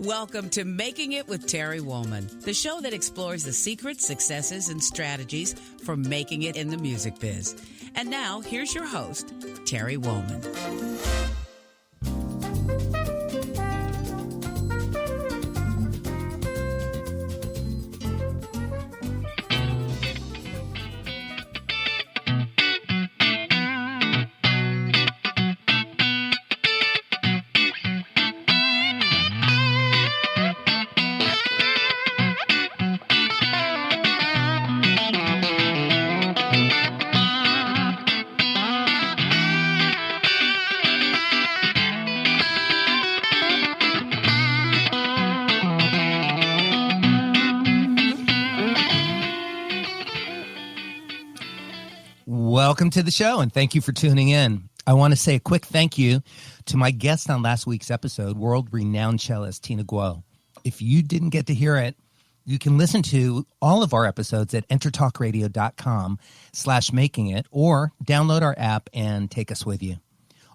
Welcome to Making It with Terry Woolman, the show that explores the secrets, successes, and strategies for making it in the music biz. And now, here's your host, Terry Woolman. Welcome to the show, and thank you for tuning in. I want to say a quick thank you to my guest on last week's episode, world-renowned cellist Tina Guo. If you didn't get to hear it, you can listen to all of our episodes at entertalkradio.com/makingit or download our app and take us with you.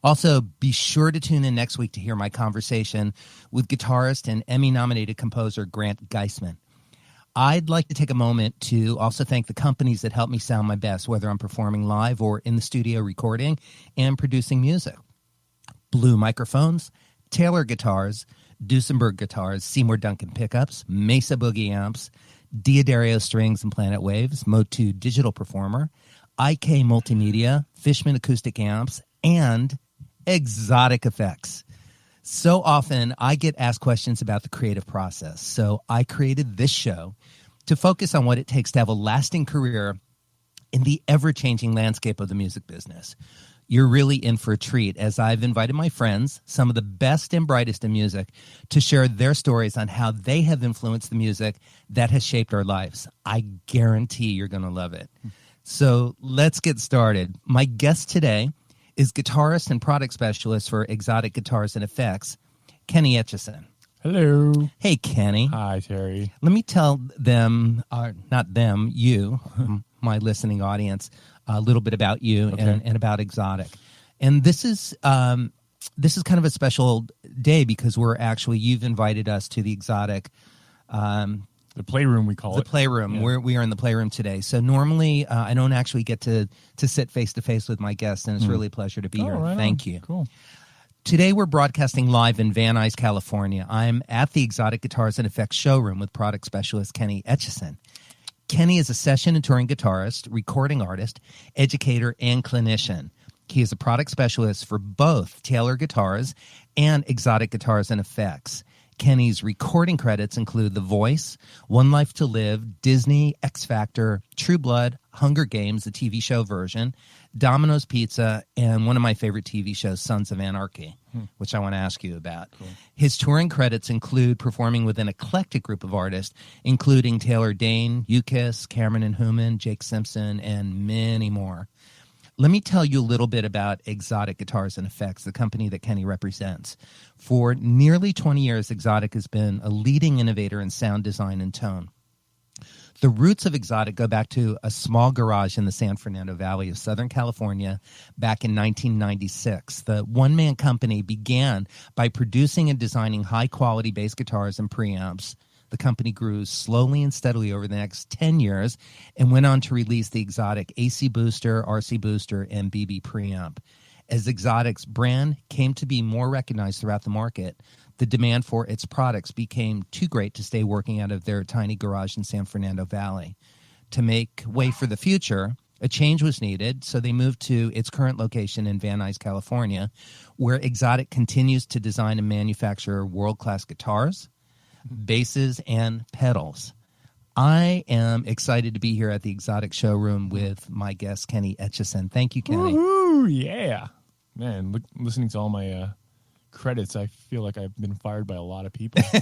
Also, be sure to tune in next week to hear my conversation with guitarist and Emmy-nominated composer Grant Geisman. I'd like to take a moment to also thank the companies that help me sound my best, whether I'm performing live or in the studio recording and producing music. Blue Microphones, Taylor Guitars, Duesenberg Guitars, Seymour Duncan Pickups, Mesa Boogie Amps, Diodario Strings and Planet Waves, Motu Digital Performer, IK Multimedia, Fishman Acoustic Amps, and Xotic Effects. So often I get asked questions about the creative process, so I created this show to focus on what it takes to have a lasting career in the ever-changing landscape of the music business. You're really in for a treat, as I've invited my friends, some of the best and brightest in music, to share their stories on how they have influenced the music that has shaped our lives. I guarantee you're going to love it. So let's get started. My guest today is guitarist and product specialist for Xotic Guitars and Effects, Kenny Echizen. Hello. Hey, Kenny. Hi, Terry. Let me tell them, not them, you, my listening audience, a little bit about you and about Xotic. And this is kind of a special day because you've invited us to the Xotic the playroom, we call it. The playroom. Yeah. We are in the playroom today. So normally I don't actually get to sit face-to-face with my guests, and it's really a pleasure to be here. Right Thank you. Cool. Today we're broadcasting live in Van Nuys, California. I'm at the Xotic Guitars and Effects showroom with product specialist Kenny Echizen. Kenny is a session and touring guitarist, recording artist, educator, and clinician. He is a product specialist for both Taylor Guitars and Xotic Guitars and Effects. Kenny's recording credits include The Voice, One Life to Live, Disney, X Factor, True Blood, Hunger Games, the TV show version, Dominos Pizza, and one of my favorite TV shows, Sons of Anarchy, which I want to ask you about. Cool. His touring credits include performing with an eclectic group of artists, including Taylor Dayne, Nuys, Kamran Hooman, Jake Simpson, and many more. Let me tell you a little bit about Xotic Guitars and Effects, the company that Kenny represents. For nearly 20 years, Xotic has been a leading innovator in sound design and tone. The roots of Xotic go back to a small garage in the San Fernando Valley of Southern California back in 1996. The one-man company began by producing and designing high-quality bass guitars and preamps. The company grew slowly and steadily over the next 10 years and went on to release the Xotic AC Booster, RC Booster, and BB Preamp. As Xotic's brand came to be more recognized throughout the market, the demand for its products became too great to stay working out of their tiny garage in San Fernando Valley. To make way for the future, a change was needed, so they moved to its current location in Van Nuys, California, where Xotic continues to design and manufacture world-class guitars, basses, and pedals. I am excited to be here at the Xotic showroom with my guest, Kenny Echizen. Thank you, Kenny. Woohoo! Yeah. Man, listening to all my credits, I feel like I've been fired by a lot of people. You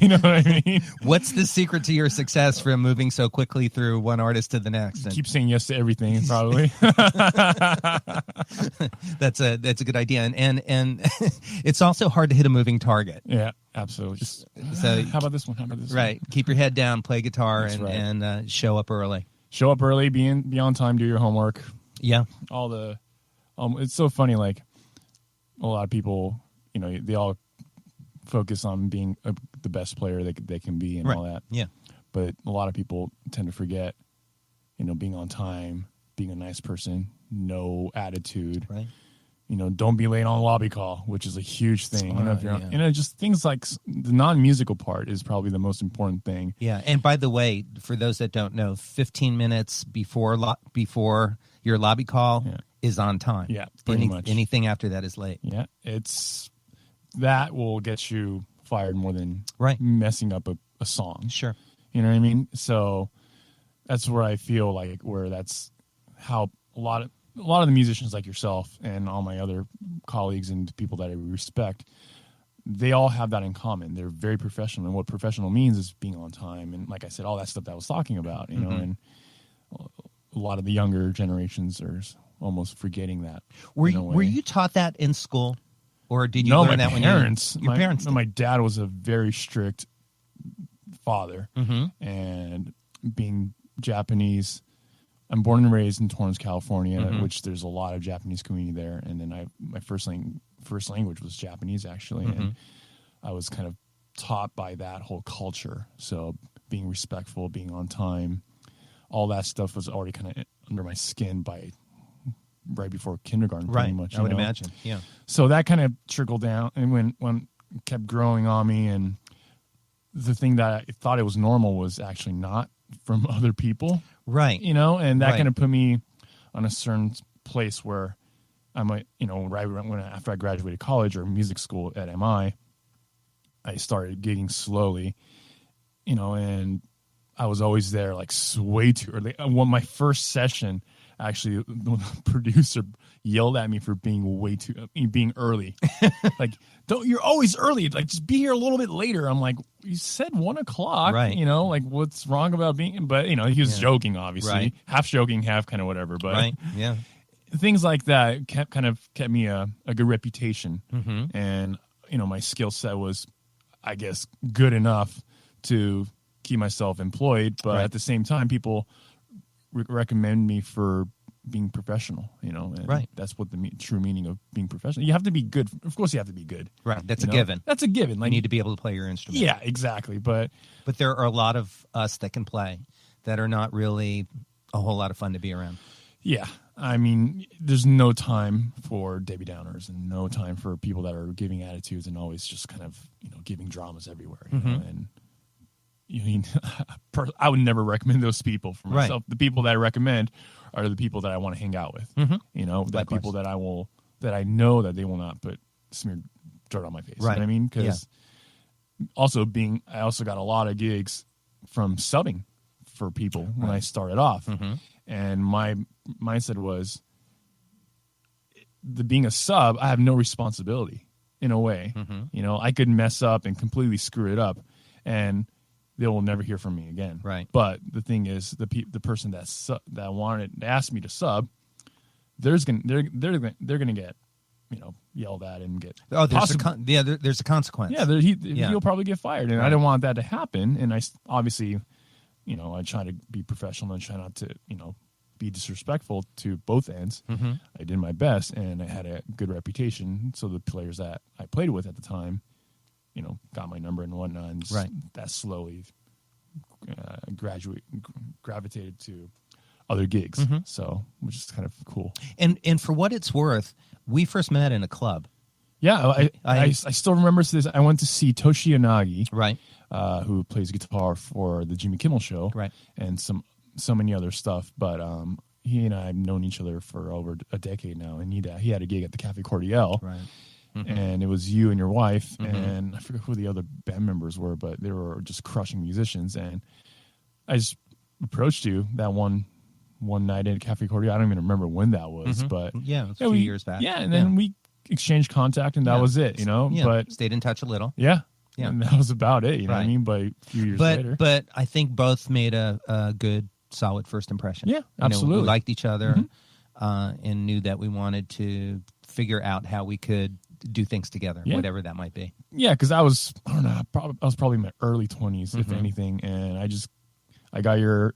know what I mean? What's the secret to your success from moving so quickly through one artist to the next? Keep saying yes to everything, probably. That's a good idea, and it's also hard to hit a moving target. Yeah, absolutely. So how about this one? Right. Keep your head down, play guitar, and show up early. Show up early, be on time, do your homework. Yeah. All the, it's so funny. Like a lot of people, they all focus on being the best player they can be and all that. Yeah. But a lot of people tend to forget, being on time, being a nice person, no attitude. Right. Don't be late on lobby call, which is a huge thing. If you're yeah. just things like the non-musical part is probably the most important thing. Yeah. And by the way, for those that don't know, 15 minutes before your lobby call is on time. Yeah, pretty much. Anything after that is late. Yeah, that will get you fired more than messing up a song. Sure. You know what I mean? So that's where I feel like that's how a lot of the musicians like yourself and all my other colleagues and people that I respect, they all have that in common. They're very professional, and what professional means is being on time. And like I said, all that stuff that I was talking about, and a lot of the younger generations are almost forgetting that. Were you taught that in school, or did you learn that when your parents? My dad was a very strict father, and being Japanese, I'm born and raised in Torrance, California, which there's a lot of Japanese community there. And then my first language was Japanese, actually, and I was kind of taught by that whole culture. So being respectful, being on time, all that stuff was already kind of under my skin right before kindergarten, pretty much. I would imagine, yeah. So that kind of trickled down, and when it kept growing on me, and the thing that I thought it was normal was actually not from other people. Right. And that kind of put me on a certain place where I might, after I graduated college or music school at MI, I started gigging slowly, and I was always there like way too early. When my first session, actually, the producer yelled at me for being early. Like, you're always early. Like, just be here a little bit later. I'm like, you said 1 o'clock, right? Like, what's wrong about being? But he was joking, obviously, half joking, half kind of whatever. But things like that kept me a good reputation, and my skill set was, I guess, good enough to keep myself employed. But at the same time, people recommend me for being professional, and that's what the true meaning of being professional. You have to be good. Of course you have to be good. Right. That's a given. That's a given. Like, you need to be able to play your instrument. Yeah, exactly. But there are a lot of us that can play that are not really a whole lot of fun to be around. Yeah. I mean, there's no time for Debbie Downers and no time for people that are giving attitudes and always just kind of, giving dramas everywhere. And I would never recommend those people for myself. The people that I recommend are the people that I want to hang out with. The people that I know that they will not put smeared dirt on my face. Right. You know what I mean? Because I also got a lot of gigs from subbing for people when I started off. And my mindset was, being a sub, I have no responsibility in a way. I could mess up and completely screw it up, and they will never hear from me again. Right. But the thing is, the person that asked me to sub, they're gonna get, yelled at and get. Oh, there's a consequence. Yeah, he'll probably get fired, and I didn't want that to happen. And I obviously, I try to be professional and try not to, be disrespectful to both ends. I did my best, and I had a good reputation. So the players that I played with at the time, got my number and whatnot, and that slowly gravitated to other gigs. So, which is kind of cool. And for what it's worth, we first met in a club. Yeah, I still remember this. I went to see Toshi Yanagi, right, who plays guitar for the Jimmy Kimmel Show, right, and so many other stuff. But he and I have known each other for over a decade now, and he had a gig at the Cafe Cordial, right. And it was you and your wife, and I forget who the other band members were, but they were just crushing musicians. And I just approached you that one night at Cafe Cordial. I don't even remember when that was, but yeah, it was a few years back. Yeah, and then we exchanged contact, and that was it. Yeah. But stayed in touch a little. Yeah. Yeah, and that was about it. You know what I mean? But a few years later, but I think both made a good, solid first impression. Yeah, absolutely. We liked each other, and knew that we wanted to figure out how we could do things together, whatever that might be. Yeah, because I was probably in my early 20s, if anything, and I got your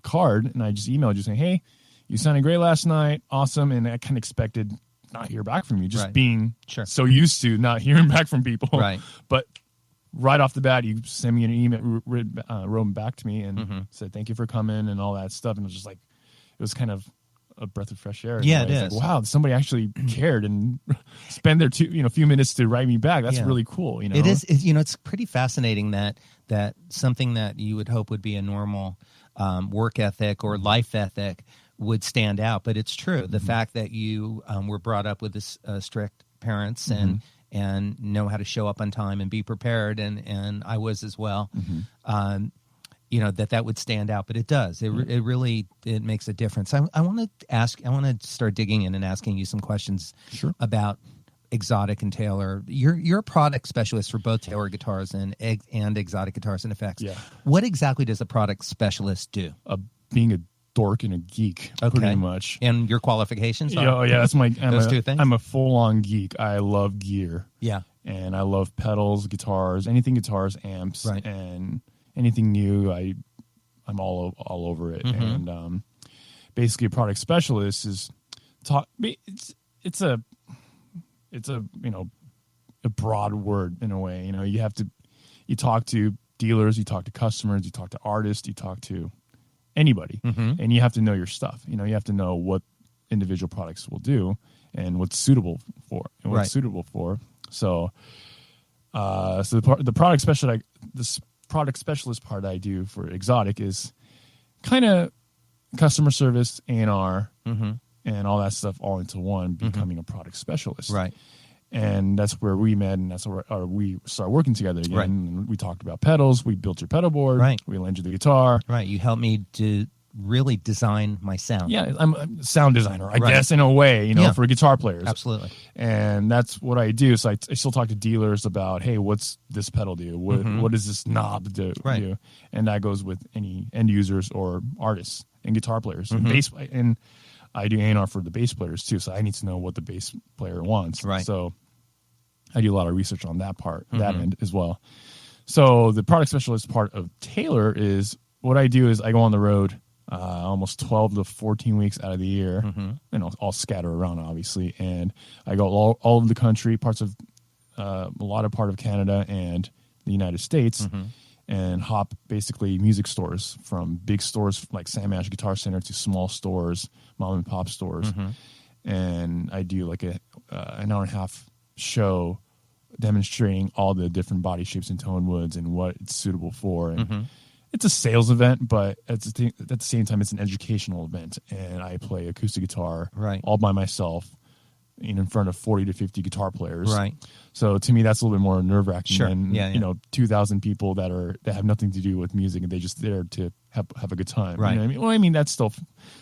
card, and I just emailed you saying, "Hey, you sounded great last night, awesome," and I kind of expected not hear back from you, just Right. being Sure. so used to not hearing back from people. Right. But right off the bat, you sent me an email, wrote back to me and said, thank you for coming and all that stuff. And it was just like, it was kind of a breath of fresh air. Yeah, it It's is. like, wow, somebody actually cared and spent their few minutes to write me back. That's really cool. It is. It's pretty fascinating that something that you would hope would be a normal work ethic or life ethic would stand out. But it's true. The fact that you were brought up with this strict parents and know how to show up on time and be prepared, and I was as well. That would stand out, but it does. It really makes a difference. I want to start digging in and asking you some questions about Xotic and Taylor. You're a product specialist for both Taylor Guitars and Xotic Guitars and Effects. Yeah. What exactly does a product specialist do? Being a dork and a geek, pretty much. And your qualifications? That's my those two things. I'm a full-on geek. I love gear. Yeah. And I love pedals, guitars, anything guitars, amps, and anything new. I'm all over it. And basically, a product specialist is it's a broad word in a way. You talk to dealers, you talk to customers, you talk to artists, you talk to anybody, and you have to know your stuff. You have to know what individual products will do and what's suitable for and what's suitable for. So, the product specialist part I do for Xotic is kind of customer service, A&R, and all that stuff all into one, becoming a product specialist. Right. And that's where we met, and that's where we started working together again. Right. And we talked about pedals. We built your pedal board. Right. We lent you the guitar. Right. You helped me to really design my sound. Yeah, I'm a sound designer, I guess, in a way, for guitar players. Absolutely. And that's what I do. So I still talk to dealers about, hey, what's this pedal do? What does this knob do? And that goes with any end users or artists and guitar players and bass. And I do A&R for the bass players too. So I need to know what the bass player wants. Right. So I do a lot of research on that part, that end as well. So the product specialist part of Taylor is what I do is I go on the road almost 12 to 14 weeks out of the year, and I'll scatter around obviously. And I go all over the country, parts of a lot of part of Canada and the United States, and hop basically music stores, from big stores like Sam Ash Guitar Center to small stores, mom and pop stores. And I do like an hour and a half show demonstrating all the different body shapes and tone woods and what it's suitable for. And it's a sales event, but at the same time, it's an educational event. And I play acoustic guitar all by myself in front of 40 to 50 guitar players. Right. So to me, that's a little bit more nerve-wracking than 2,000 people that have nothing to do with music and they just there to have a good time. Right. You know what I mean? Well, I mean, that's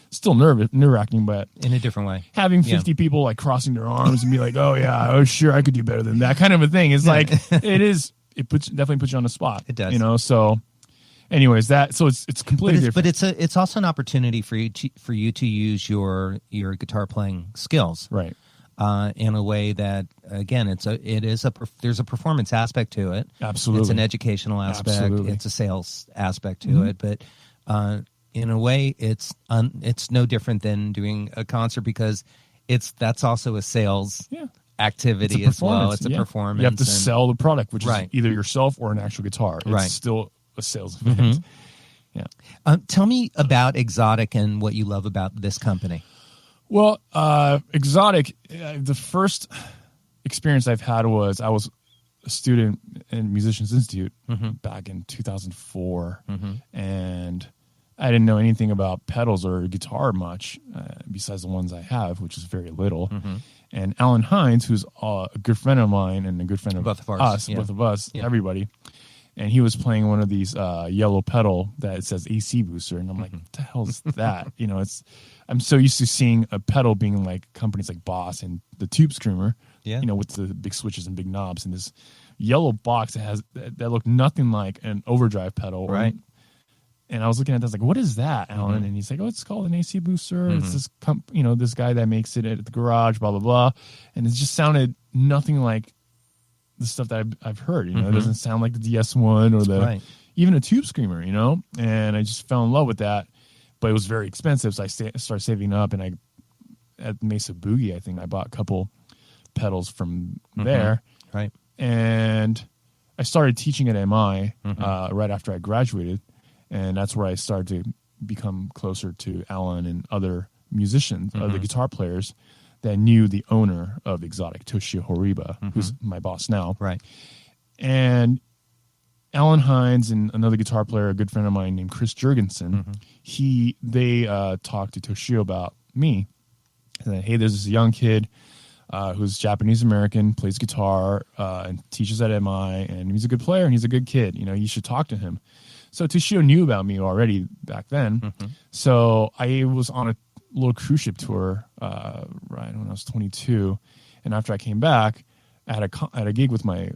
still nerve-wracking, but in a different way. Having 50 people like crossing their arms and be like, oh sure, I could do better than that kind of a thing. It's like, it definitely puts you on the spot. It does. So anyways, it's completely different. But it's also an opportunity for you to use your guitar playing skills. Right. In a way that, again, there's a performance aspect to it. Absolutely. It's an educational aspect. Absolutely. It's a sales aspect to it. But in a way, it's no different than doing a concert, because that's also a sales activity as well. It's a performance. You have to sell the product, which is either yourself or an actual guitar. It's still a sales event. Yeah. Tell me about Xotic and what you love about this company. Well, Xotic, the first experience I've had was I was a student in Musicians Institute back in 2004, and I didn't know anything about pedals or guitar much, besides the ones I have, which is very little. And Alan Hines, who's a good friend of mine and a good friend of both of us, everybody, and he was playing one of these yellow pedal that says AC Booster, and I'm like, what the hell is that? I'm so used to seeing a pedal being like companies like Boss and the Tube Screamer, with the big switches and big knobs, and this yellow box that looked nothing like an overdrive pedal, right? And I was looking at that, I was like, what is that, Alan? And he's like, oh, it's called an AC Booster. It's this this guy that makes it at the garage, blah blah blah, and it just sounded nothing like the stuff that I've heard. It doesn't sound like the DS1 or even a Tube Screamer, and I just fell in love with that. But it was very expensive, so I started saving up, and at Mesa Boogie, I think I bought a couple pedals from there. Right. And I started teaching at MI right after I graduated. And that's where I started to become closer to Alan and other musicians, other guitar players that knew the owner of Xotic, Toshio Horiba, who's my boss now. Right. And Alan Hines and another guitar player, a good friend of mine named Chris Jurgensen, they talked to Toshio about me. And said, hey, there's this young kid who's Japanese-American, plays guitar, and teaches at MI, and he's a good player, and he's a good kid. You know, you should talk to him. So Toshio knew about me already back then. So I was on a little cruise ship tour right when I was 22. And after I came back, I had a gig with my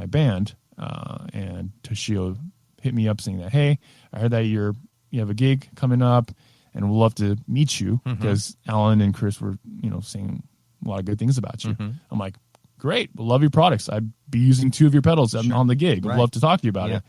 band, and Toshio hit me up saying that, hey, I heard that you have a gig coming up, and we'd love to meet you, because Alan and Chris were, saying a lot of good things about you. I'm like, great, we'll love your products. I'd be using 2 of your pedals on the gig. We'd love to talk to you about it.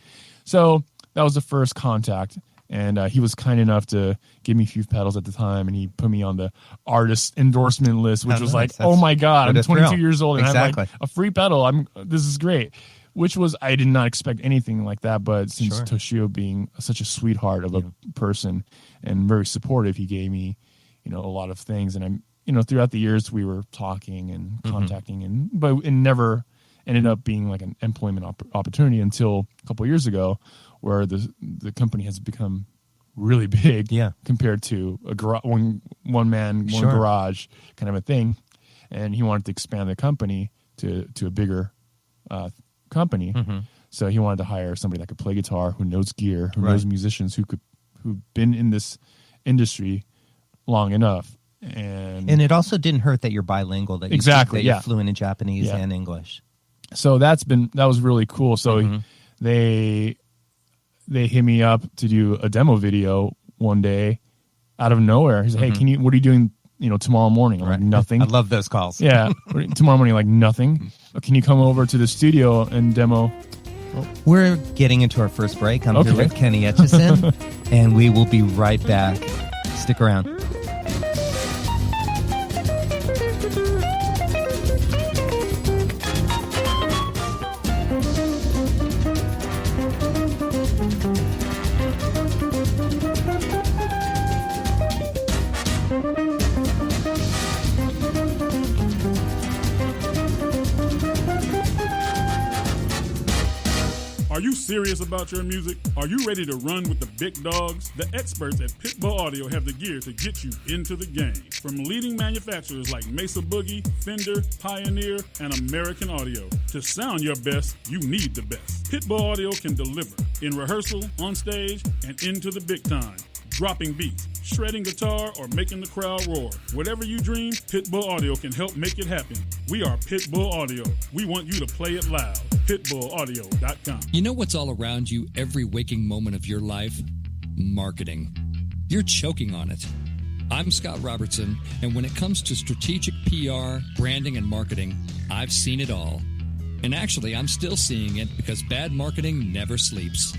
So that was the first contact. And he was kind enough to give me a few pedals at the time, and he put me on the artist endorsement list, which was like, oh my God, I'm 22 years old and I have like a free pedal. This is great. Which was, I did not expect anything like that, but since Toshio being such a sweetheart of a person and very supportive, he gave me, a lot of things. And I'm, throughout the years we were talking and contacting, but it never ended up being like an employment opportunity until a couple of years ago, where the company has become really big compared to a one man, one garage kind of a thing. And he wanted to expand the company to a bigger company. So he wanted to hire somebody that could play guitar, who knows gear, who knows musicians, who've been in this industry long enough. And it also didn't hurt that you're bilingual, that you're fluent in Japanese and English. So that was really cool. So they hit me up to do a demo video one day out of nowhere. He said, hey, what are you doing, tomorrow morning? I'm like, nothing. I love those calls. Yeah. Tomorrow morning, like, nothing. Can you come over to the studio and demo? We're getting into our first break. I'm here with Kenny Echizen, and we will be right back. Stick around. Are you serious about your music? Are you ready to run with the big dogs? The experts at Pitbull Audio have the gear to get you into the game. From leading manufacturers like Mesa Boogie, Fender, Pioneer, and American Audio. To sound your best, you need the best. Pitbull Audio can deliver in rehearsal, on stage, and into the big time. Dropping beats, shredding guitar, or making the crowd roar. Whatever you dream, Pitbull Audio can help make it happen. We are Pitbull Audio. We want you to play it loud. PitbullAudio.com. You know what's all around you every waking moment of your life? Marketing. You're choking on it. I'm Scott Robertson, and when it comes to strategic PR, branding, and marketing, I've seen it all. And actually, I'm still seeing it because bad marketing never sleeps.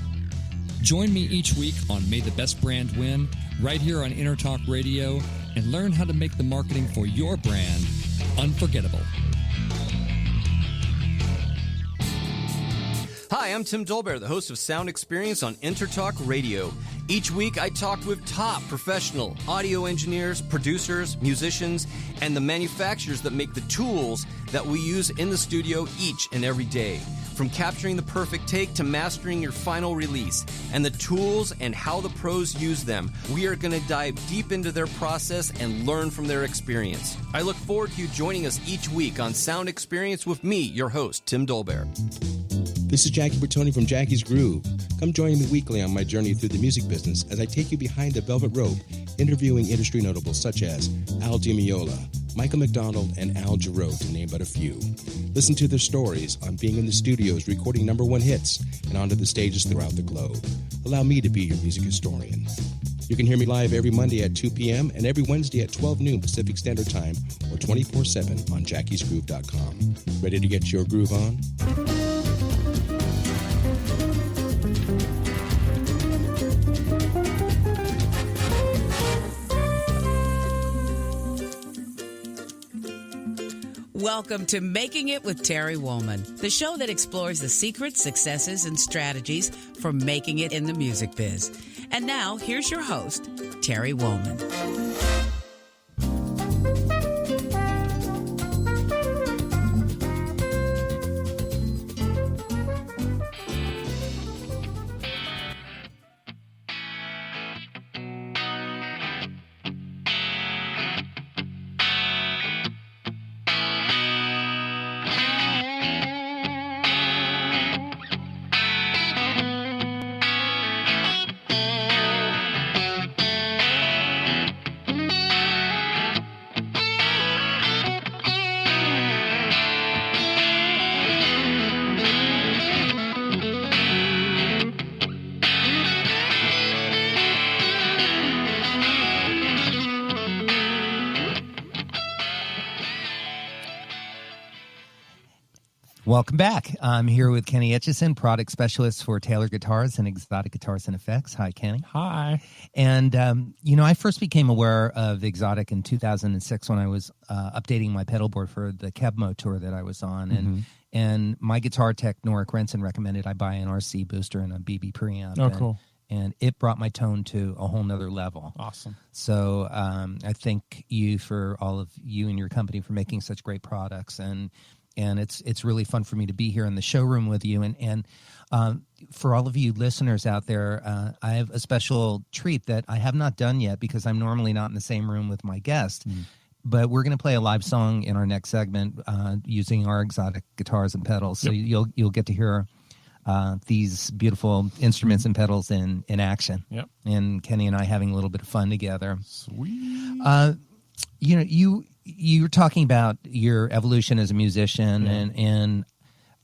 Join me each week on May the Best Brand Win, right here on Intertalk Radio, and learn how to make the marketing for your brand unforgettable. Hi, I'm Tim Dolbear, the host of Sound Experience on Intertalk Radio. Each week, I talk with top professional audio engineers, producers, musicians, and the manufacturers that make the tools that we use in the studio each and every day. From capturing the perfect take to mastering your final release, and the tools and how the pros use them, we are going to dive deep into their process and learn from their experience. I look forward to you joining us each week on Sound Experience with me, your host, Tim Dolbear. This is Jackie Bertoni from Jackie's Groove. Come join me weekly on my journey through the music business as I take you behind the velvet rope, interviewing industry notables such as Al Di Meola, Michael McDonald, and Al Jarreau, to name but a few. Listen to their stories on being in the studios recording #1 hits and onto the stages throughout the globe. Allow me to be your music historian. You can hear me live every Monday at 2 p.m. and every Wednesday at 12 noon Pacific Standard Time or 24/7 on jackiesgroove.com. Ready to get your groove on? Welcome to Making It with Terry Woolman, the show that explores the secrets, successes, and strategies for making it in the music biz. And now, here's your host, Terry Woolman. Welcome back. I'm here with Kenny Echizen, Product Specialist for Taylor Guitars and Xotic Guitars and Effects. Hi, Kenny. Hi. And, I first became aware of Xotic in 2006 when I was updating my pedal board for the Kebmo tour that I was on. And my guitar tech, Norik Renson, recommended I buy an RC booster and a BB Preamp. Oh, cool. And it brought my tone to a whole nother level. Awesome. So I thank you for all of you and your company for making such great products. And it's really fun for me to be here in the showroom with you. And for all of you listeners out there, I have a special treat that I have not done yet because I'm normally not in the same room with my guest. But we're going to play a live song in our next segment using our Xotic guitars and pedals. So you'll get to hear these beautiful instruments and pedals in action. Yep. And Kenny and I having a little bit of fun together. Sweet. You were talking about your evolution as a musician, and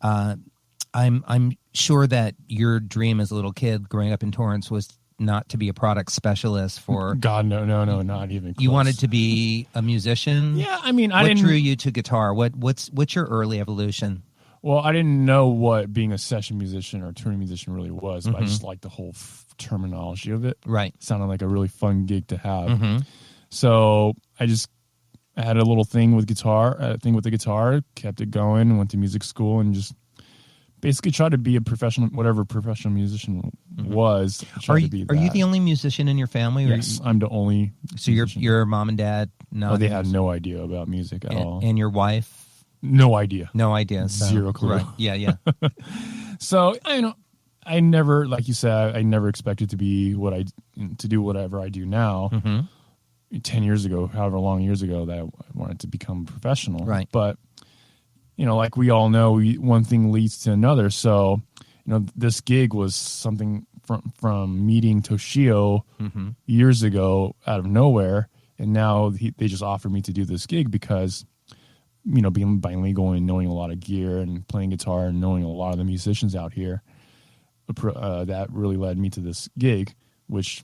I'm sure that your dream as a little kid growing up in Torrance was not to be a product specialist for. God, no, not even close. You wanted to be a musician? Yeah, I mean, what drew you to guitar? What's your early evolution? Well, I didn't know what being a session musician or touring musician really was, but I just liked the whole terminology of it. Right. It sounded like a really fun gig to have. So I had a little thing with the guitar, kept it going, went to music school, and just basically tried to be a professional, whatever professional musician was. Are you the only musician in your family? Yes, I'm the only. So your mom and dad? No, they had no idea about music at all. And your wife? No idea. No idea. So, Zero clue. Right. Yeah. So I never, like you said, I never expected to do whatever I do now. 10 years ago, however long years ago, that I wanted to become a professional. Right. But, like we all know, one thing leads to another. So, this gig was something from meeting Toshio years ago out of nowhere. And now they just offered me to do this gig because, being bilingual and knowing a lot of gear and playing guitar and knowing a lot of the musicians out here, that really led me to this gig, which,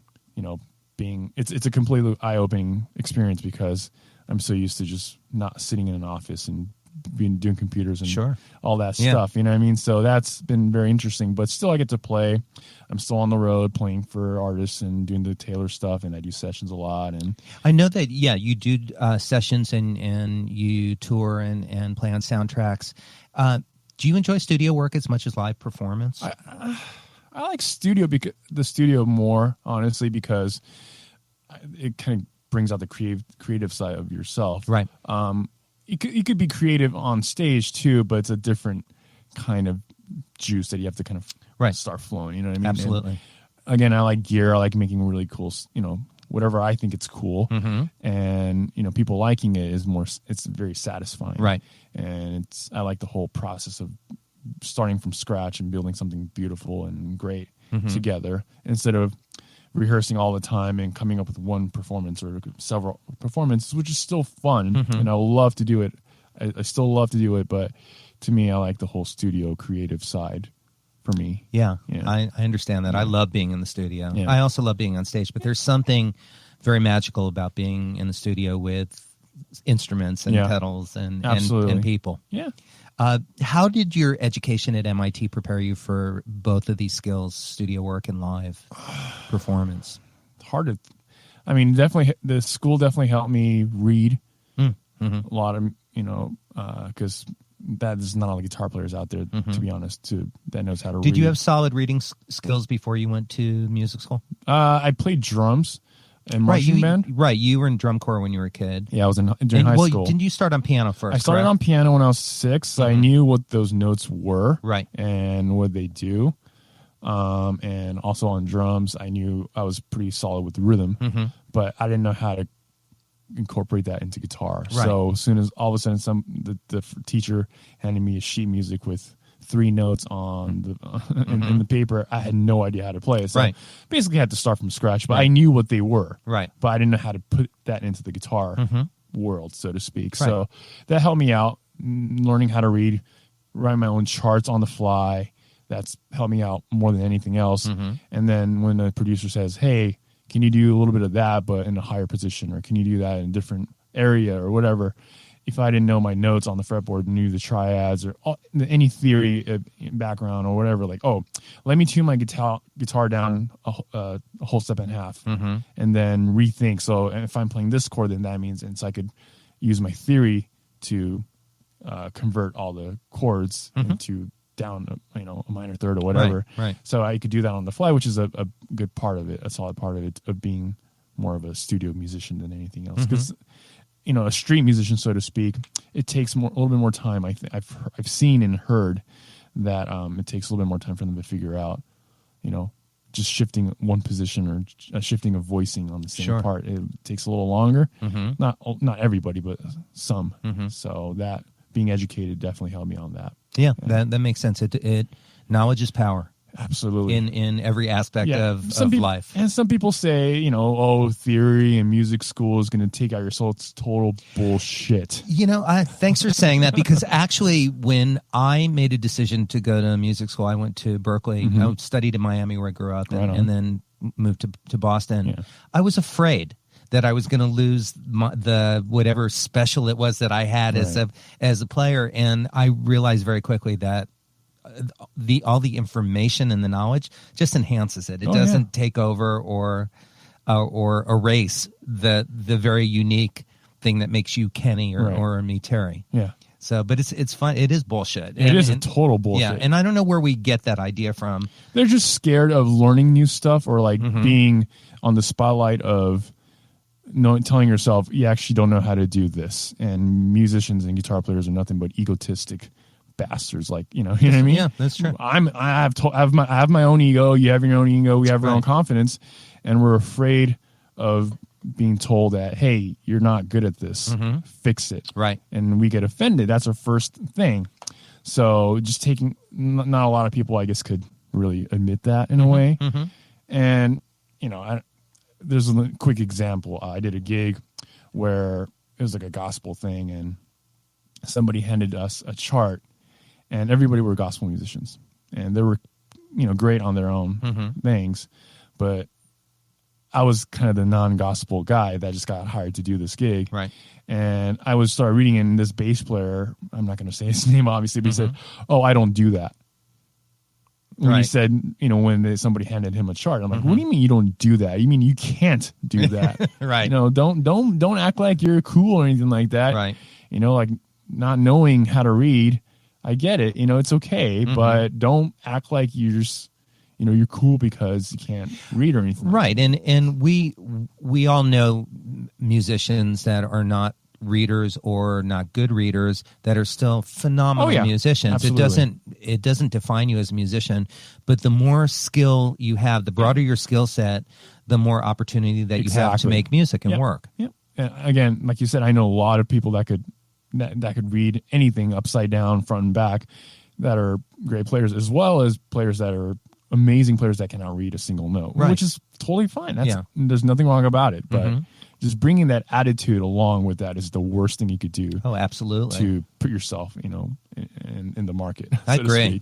it's a completely eye-opening experience because I'm so used to just not sitting in an office and doing computers and all that stuff. You know what I mean? So that's been very interesting. But still, I get to play. I'm still on the road playing for artists and doing the Taylor stuff, and I do sessions a lot. And I know that you do sessions and you tour and play on soundtracks. Do you enjoy studio work as much as live performance? I like the studio more, honestly, because it kind of brings out the creative side of yourself. Right. You could be creative on stage too, but it's a different kind of juice that you have to kind of start flowing. You know what I mean? Absolutely. And again, I like gear. I like making really cool, whatever I think it's cool. And, people liking it is more, it's very satisfying. Right. And I like the whole process of starting from scratch and building something beautiful and great together instead of rehearsing all the time and coming up with one performance or several performances, which is still fun. And I love to do it. I still love to do it, but to me, I like the whole studio creative side for me. Yeah. I understand that. I love being in the studio. Yeah. I also love being on stage, but there's something very magical about being in the studio with instruments and pedals and people. Yeah. How did your education at MIT prepare you for both of these skills, studio work and live performance? Hard to, definitely the school definitely helped me read a lot of because that is not all the guitar players out there, to be honest, that knows how to read. Did you have solid reading skills before you went to music school? I played drums in marching band. Right, you were in drum corps when you were a kid. Yeah, I was during high school. Didn't you start on piano first? I started on piano when I was 6. I knew what those notes were, right, and what they do. And also on drums, I knew I was pretty solid with the rhythm, but I didn't know how to incorporate that into guitar. Right. So as soon as all of a sudden the teacher handed me a sheet music with 3 notes on the in the paper, I had no idea how to play it. So basically I had to start from scratch, but I knew what they were. Right. But I didn't know how to put that into the guitar world, so to speak. Right. So that helped me out, learning how to read, write my own charts on the fly. That's helped me out more than anything else. And then when the producer says, hey, can you do a little bit of that, but in a higher position, or can you do that in a different area or whatever? If I didn't know my notes on the fretboard, knew the triads or any theory background or whatever, like, oh, let me tune my guitar down a whole step and a half, and then rethink. So if I'm playing this chord, then that means, and so I could use my theory to convert all the chords into down, a minor third or whatever. Right. So I could do that on the fly, which is a good part of it, a solid part of it, of being more of a studio musician than anything else. Because a street musician, so to speak, it takes a little bit more time. I've seen and heard that it takes a little bit more time for them to figure out, just shifting one position or shifting a voicing on the same part. It takes a little longer. Not everybody, but some. So that being educated definitely helped me on that. Yeah, that makes sense. It knowledge is power. Absolutely. In every aspect of life. And some people say, theory and music school is going to take out your soul. It's total bullshit. Thanks for saying that, because actually when I made a decision to go to music school, I went to Berkeley. I studied in Miami where I grew up, and then moved to Boston. Yeah. I was afraid that I was going to lose the whatever special it was that I had as a player, and I realized very quickly that all the information and the knowledge just enhances it. It doesn't take over or erase the very unique thing that makes you Kenny or me Terry. Yeah. So, but it's fun. It is bullshit. It is a total bullshit. Yeah, and I don't know where we get that idea from. They're just scared of learning new stuff, or like being on the spotlight of telling yourself you actually don't know how to do this. And musicians and guitar players are nothing but egotistic bastards. Like, you know what I mean? Yeah, that's true. I have my own ego. You have your own ego. We have our own confidence, and we're afraid of being told that, hey, you're not good at this. Fix it. Right. And we get offended. That's our first thing. So just not a lot of people, I guess, could really admit that in a way. And, there's a quick example. I did a gig where it was like a gospel thing, and somebody handed us a chart, and everybody were gospel musicians, and they were, great on their own things, but I was kind of the non-gospel guy that just got hired to do this gig. Right. And I would start reading, and this bass player, I'm not going to say his name, obviously, but he said, oh, I don't do that. When he said, when somebody handed him a chart, I'm like, what do you mean you don't do that? You mean you can't do that? Right. Don't act like you're cool or anything like that. Right. Like not knowing how to read, I get it. It's okay, but don't act like you're just, you're cool because you can't read or anything. Right. And we all know musicians that are not readers or not good readers that are still phenomenal musicians. Absolutely. It doesn't define you as a musician, but the more skill you have, the broader your skill set, the more opportunity that you have to make music and work. Yep. And again, like you said, I know a lot of people that could read anything upside down, front and back, that are great players, as well as players that are amazing players that cannot read a single note, which is totally fine. There's nothing wrong about it, but just bringing that attitude along with that is the worst thing you could do. Oh, absolutely. To put yourself, in the market. I agree.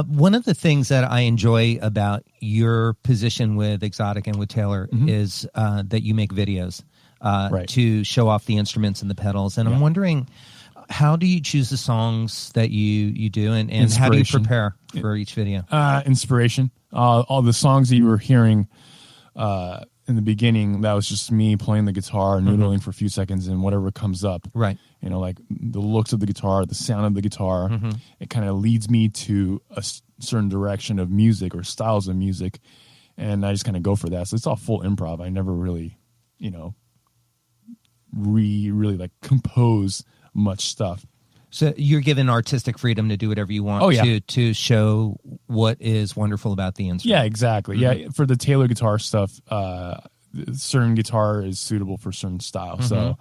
One of the things that I enjoy about your position with Xotic and with Taylor is that you make videos to show off the instruments and the pedals. And I'm wondering, how do you choose the songs that you do, and how do you prepare for each video? Inspiration. All the songs that you were hearing in the beginning, that was just me playing the guitar, noodling for a few seconds, and whatever comes up. Right. You know, like the looks of the guitar, the sound of the guitar, it kind of leads me to a certain direction of music or styles of music, and I just kind of go for that. So it's all full improv. I never really, you know, really like compose much stuff. So you're given artistic freedom to do whatever you want to show what is wonderful about the instrument. Yeah, exactly. Yeah, for the Taylor guitar stuff, certain guitar is suitable for certain style. So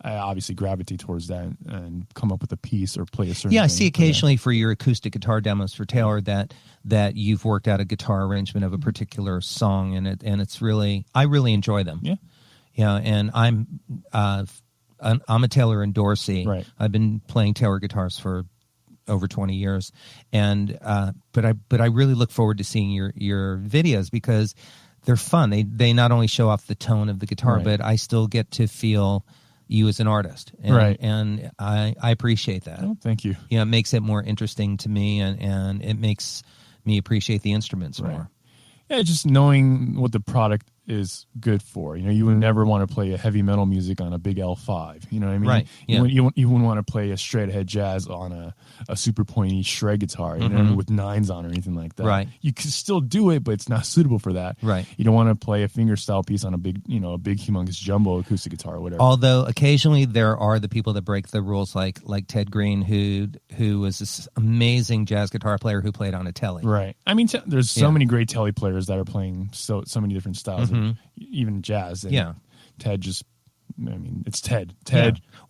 I obviously gravitate towards that and come up with a piece or play a certain I thing see occasionally for your acoustic guitar demos for Taylor that you've worked out a guitar arrangement of a particular song, and it's really, I really enjoy them. Yeah. Yeah, and I'm a Taylor endorsee. Right. I've been playing Taylor guitars for over 20 years, and but I really look forward to seeing your videos because they're fun. They not only show off the tone of the guitar, but I still get to feel you as an artist, and I appreciate that. Oh, thank you. It makes it more interesting to me, and it makes me appreciate the instruments more. Yeah, just knowing what the product is good for. You know, you would never want to play a heavy metal music on a big L5. You know what I mean? Right. Yeah. You wouldn't want to play a straight ahead jazz on a super pointy shred guitar, you know, with nines on or anything like that. Right. You can still do it, but it's not suitable for that. Right. You don't want to play a fingerstyle piece on a big humongous jumbo acoustic guitar or whatever. Although occasionally there are the people that break the rules, like Ted Green, who was this amazing jazz guitar player who played on a telly. Right. I mean, there's so many great telly players that are playing so many different styles, even jazz. And Ted just, I mean, it's Ted,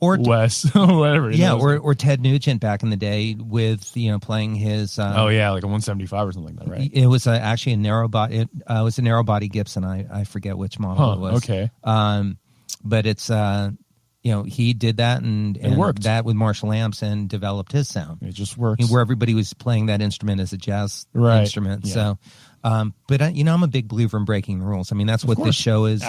or Wes, whatever. Or Ted Nugent back in the day with playing his. like a 175 or something like that, right? It was actually a narrow body. It was a narrow body Gibson. I forget which model it was. Okay. But it's he did that and worked that with Marshall amps and developed his sound. It just works. Where everybody was playing that instrument as a jazz instrument. Yeah. So. But I'm a big believer in breaking the rules. I mean, that's what this show is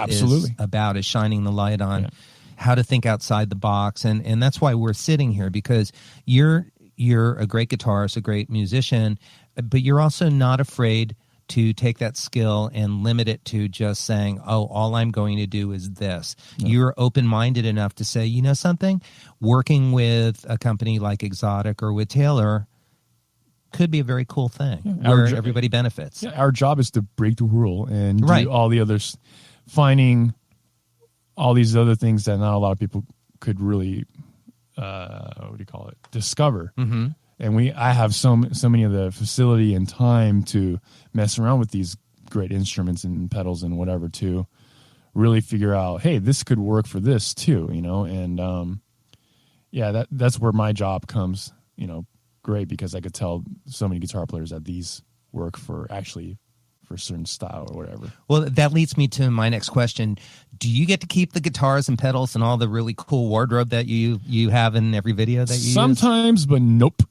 about, is shining the light on how to think outside the box. And that's why we're sitting here, because you're a great guitarist, a great musician, but you're also not afraid to take that skill and limit it to just saying, oh, all I'm going to do is this. Yeah. You're open-minded enough to say, you know something, working with a company like Xotic or with Taylor could be a very cool thing where everybody benefits. Yeah, our job is to break the rule and do all the others, finding all these other things that not a lot of people could really, discover. Mm-hmm. And I have so many of the facility and time to mess around with these great instruments and pedals and whatever to really figure out, hey, this could work for this too, and that's where my job comes, great, because I could tell so many guitar players that these work for a certain style or whatever. Well, that leads me to my next question. Do you get to keep the guitars and pedals and all the really cool wardrobe that you have in every video that you Sometimes, but nope.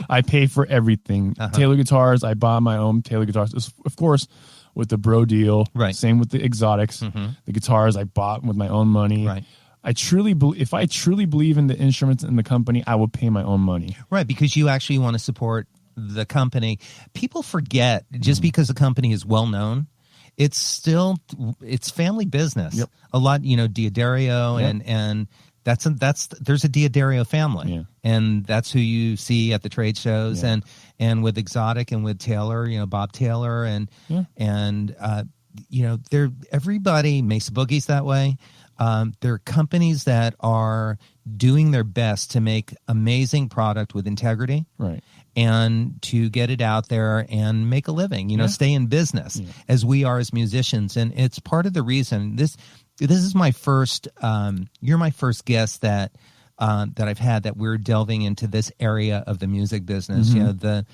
I pay for everything. Taylor guitars, I buy my own Taylor guitars. Of course, with the bro deal. Right. Same with the Xotics. Mm-hmm. The guitars I bought with my own money. Right. If I truly believe in the instruments and the company, I will pay my own money. Right, because you actually want to support the company. People forget, just because the company is well known, it's family business. Yep. A lot, Diodario and there's a Diodario family, and that's who you see at the trade shows, and with Xotic and with Taylor, Bob Taylor, and they're everybody. Mesa Boogie's that way. There are companies that are doing their best to make amazing product with integrity, right, and to get it out there and make a living, stay in business as we are as musicians. And it's part of the reason this is my first, you're my first guest that I've had that we're delving into this area of the music business, the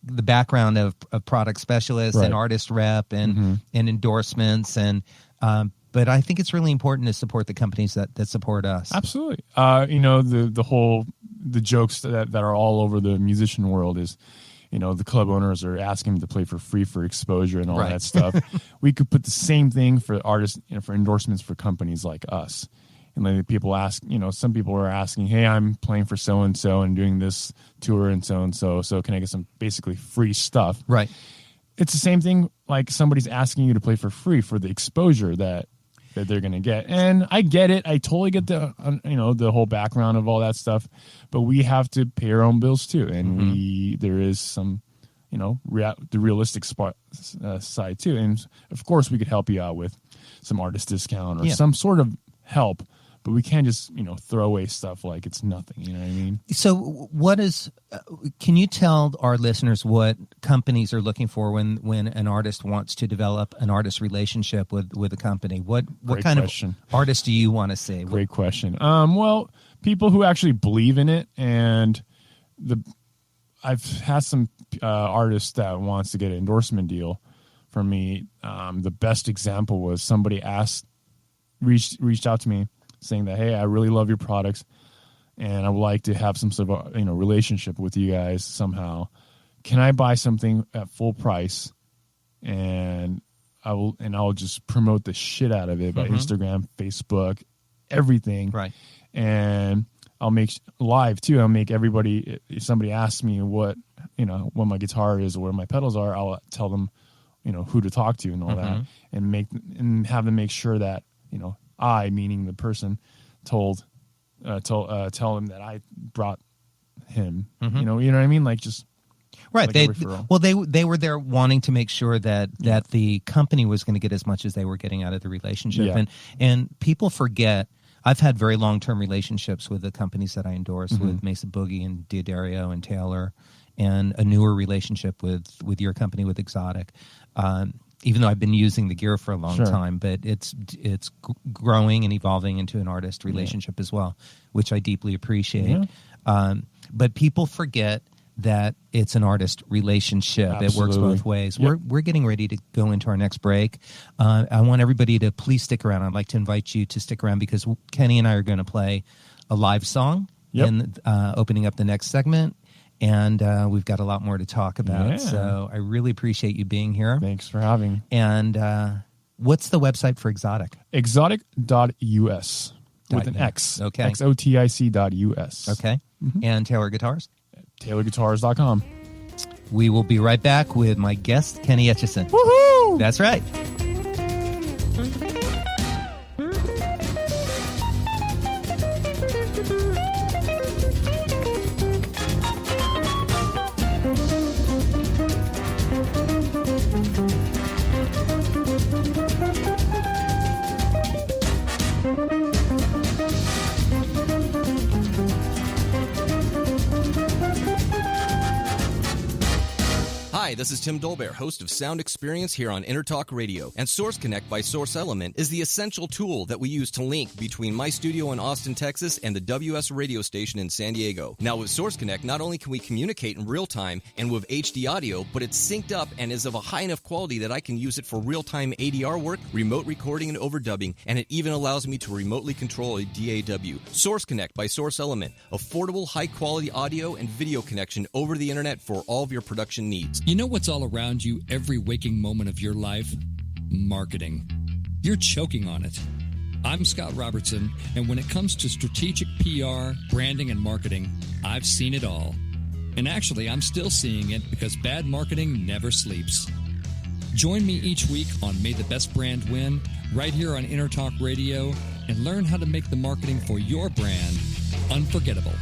background of product specialists and artist rep and endorsements but I think it's really important to support the companies that support us. Absolutely. The jokes that are all over the musician world is, the club owners are asking them to play for free for exposure and all that stuff. We could put the same thing for artists, for endorsements for companies like us. And then people ask, some people are asking, hey, I'm playing for so-and-so and doing this tour and so, so can I get some basically free stuff? Right. it's the same thing like somebody's asking you to play for free for the exposure that they're going to get. And I get it. I totally get the, the whole background of all that stuff, but we have to pay our own bills too. And there is some, the realistic side too. And of course we could help you out with some artist discount or some sort of help, but we can't just, throw away stuff like it's nothing. You know what I mean? So can you tell our listeners what companies are looking for when an artist wants to develop an artist relationship with a company? What kind of artist do you want to see? Great question. Well, people who actually believe in it, and I've had some artists that wants to get an endorsement deal from me. The best example was somebody reached out to me saying that, hey, I really love your products and I would like to have some sort of relationship with you guys somehow. Can I buy something at full price and I'll just promote the shit out of it by Instagram, Facebook, everything. Right. And I'll make live too. I'll make everybody, if somebody asks me what my guitar is or where my pedals are, I'll tell them, who to talk to and all that, and have them make sure that, I, meaning the person, tell him that I brought him. You know what I mean? Like just right. Like they were there wanting to make sure that the company was going to get as much as they were getting out of the relationship. Yeah. And people forget. I've had very long-term relationships with the companies that I endorse, with Mesa Boogie and D'Addario and Taylor, and a newer relationship with your company, with Xotic. Even though I've been using the gear for a long time, but it's growing and evolving into an artist relationship as well, which I deeply appreciate. Yeah. But people forget that it's an artist relationship. Absolutely. It works both ways. Yep. We're getting ready to go into our next break. I want everybody to please stick around. I'd like to invite you to stick around because Kenny and I are going to play a live song in opening up the next segment. And we've got a lot more to talk about. Yeah. So I really appreciate you being here. Thanks for having me. And what's the website for Xotic? Xotic.us with an X. Okay. Xotic.us. Okay. And Taylor Guitars? TaylorGuitars.com. We will be right back with my guest, Kenny Echizen. Woohoo! That's right. Hi, this is Tim Dolbear, host of Sound Experience here on InterTalk Radio. And Source Connect by Source Element is the essential tool that we use to link between my studio in Austin, Texas and the WS radio station in San Diego. Now with Source Connect, not only can we communicate in real time and with HD audio, but it's synced up and is of a high enough quality that I can use it for real-time ADR work, remote recording and overdubbing, and it even allows me to remotely control a DAW. Source Connect by Source Element, affordable, high-quality audio and video connection over the internet for all of your production needs. You know what's all around you every waking moment of your life? Marketing. You're choking on it. I'm Scott Robertson, and when it comes to strategic PR, branding, and marketing, I've seen it all. And actually, I'm still seeing it because bad marketing never sleeps. Join me each week on May the Best Brand Win, right here on InterTalk Radio, and learn how to make the marketing for your brand unforgettable.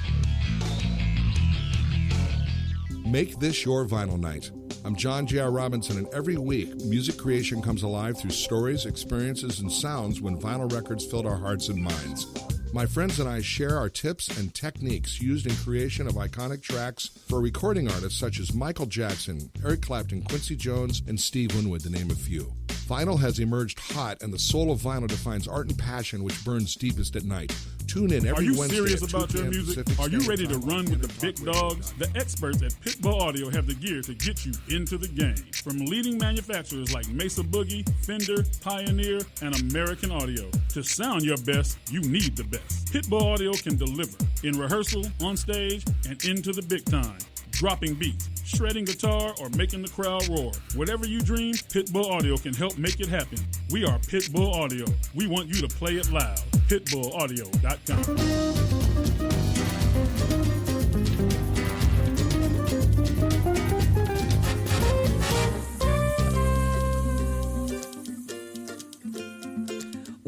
Make this your vinyl night. I'm John J.R. Robinson, and every week, music creation comes alive through stories, experiences, and sounds when vinyl records filled our hearts and minds. My friends and I share our tips and techniques used in creation of iconic tracks for recording artists such as Michael Jackson, Eric Clapton, Quincy Jones, and Steve Winwood, to name a few. Vinyl has emerged hot, and the soul of vinyl defines art and passion which burns deepest at night. Tune in every Wednesday. Are you serious at 2 about your p.m. music? Pacific Are you Standard ready to Time run on with the InterTalk big Radio. dogs? The experts at Pitbull Audio have the gear to get you into the game. From leading manufacturers like Mesa Boogie, Fender, Pioneer, and American Audio. To sound your best, you need the best. Pitbull Audio can deliver in rehearsal, on stage, and into the big time. Dropping beats, shredding guitar, or making the crowd roar. Whatever you dream, Pitbull Audio can help make it happen. We are Pitbull Audio. We want you to play it loud. PitbullAudio.com.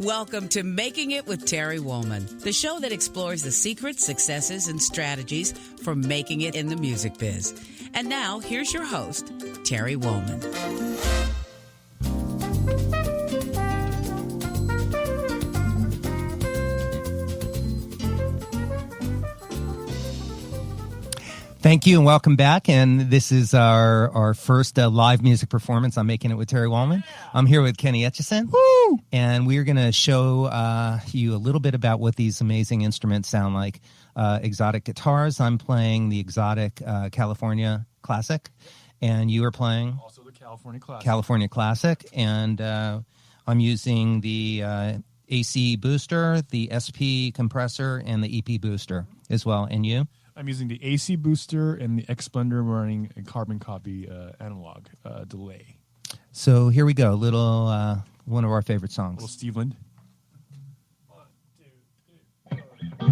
Welcome to Making It with Terry Woolman, the show that explores the secrets, successes, and strategies for making it in the music biz. And now, here's your host, Terry Woolman. Thank you and welcome back. And this is our first live music performance on Making It with Terry Woolman. I'm here with Kenny Echizen. Woo! And we're going to show you a little bit about what these amazing instruments sound like. Xotic Guitars. I'm playing the Xotic California Classic. And you are playing? Also the California Classic. California Classic. And I'm using the AC Booster, the SP Compressor, and the EP Booster as well. And you? I'm using the AC Booster and the X Blender running a carbon copy analog delay. So here we go. Little one of our favorite songs. Little Steve Lind. 1, 2, 3, 4.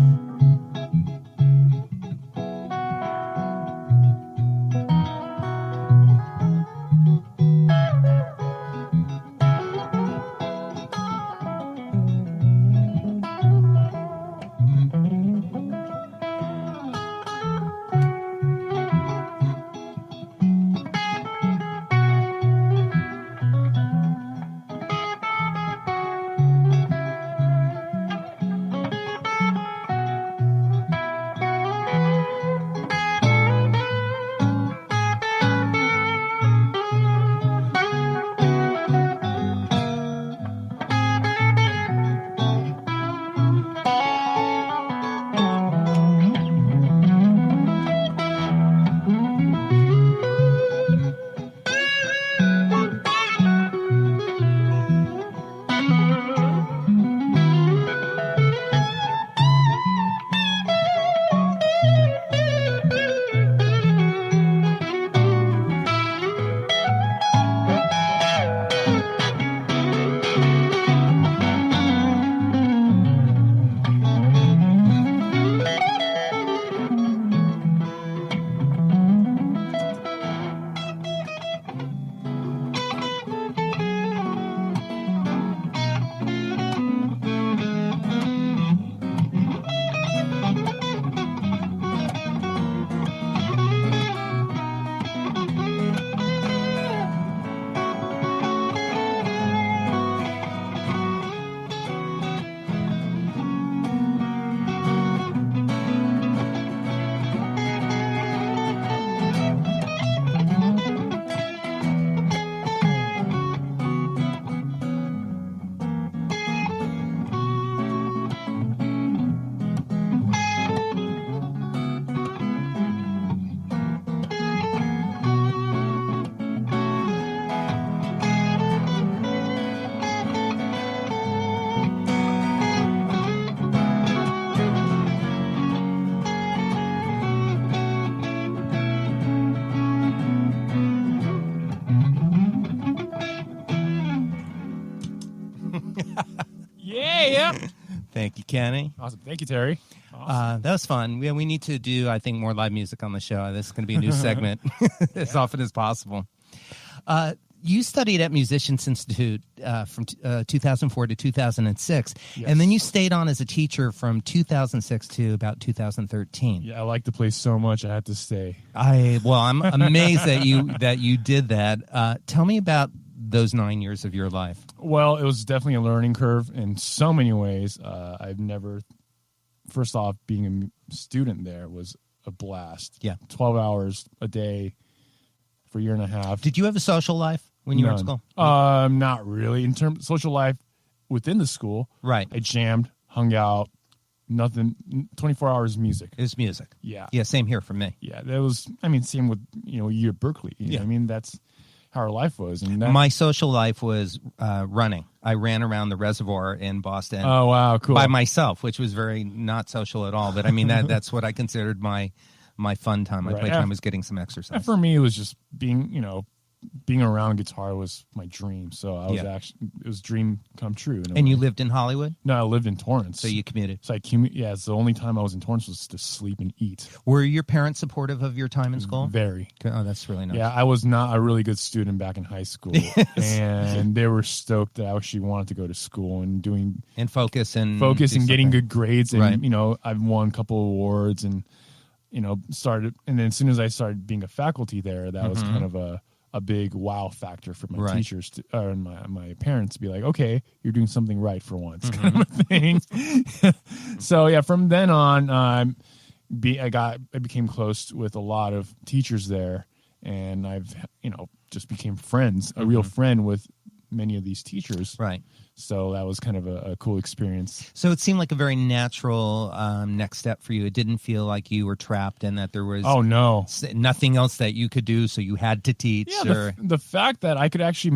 Thank you, Kenny. Awesome. Thank you, Terry. Awesome. That was fun. We need to do, I think, more live music on the show. This is going to be a new segment as often as possible. You studied at Musicians Institute from 2004 to 2006, yes. And then you stayed on as a teacher from 2006 to about 2013. Yeah, I like the place so much, I had to stay. I'm amazed that you did that. Tell me about those 9 years of your life. Well, it was definitely a learning curve in so many ways. First off, being a student there was a blast. Yeah. 12 hours a day for a year and a half. Did you have a social life when you were at school? Not really. In terms of social life within the school, right? I jammed, hung out, nothing. 24 hours music. It was music. Yeah. Yeah, same here for me. Yeah, that was. I mean, same with you at Berkeley. You know, I mean, that's how our life was. And my social life was running. I ran around the reservoir in Boston. Oh wow, cool! By myself, which was very not social at all. But I mean, that's what I considered my fun time. My playtime was getting some exercise. And for me, it was just being, being around guitar was my dream. So I was it was a dream come true. And you lived in Hollywood? No, I lived in Torrance. So you commuted? So it's the only time I was in Torrance was to sleep and eat. Were your parents supportive of your time in school? Very. Oh, that's really nice. Yeah, I was not a really good student back in high school. And they were stoked that I actually wanted to go to school and focus and getting good grades. And, you know, I've won a couple awards and, you know, and then as soon as I started being a faculty there, that was kind of a big wow factor for my teachers and my parents to be like, okay, you're doing something right for once, kind of a thing. So yeah, from then on, I became close with a lot of teachers there, and I've, you know, just became friends, a real friend with many of these teachers. Right. So that was kind of a cool experience. So it seemed like a very natural next step for you. It didn't feel like you were trapped and that there was nothing else that you could do, so you had to teach. Yeah, the fact that I could actually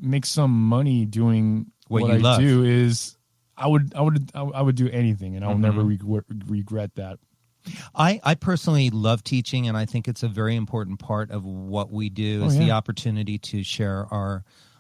make some money doing what I love. do is I would do anything, and I'll never regret that. I personally love teaching, and I think it's a very important part of what we do is the opportunity to share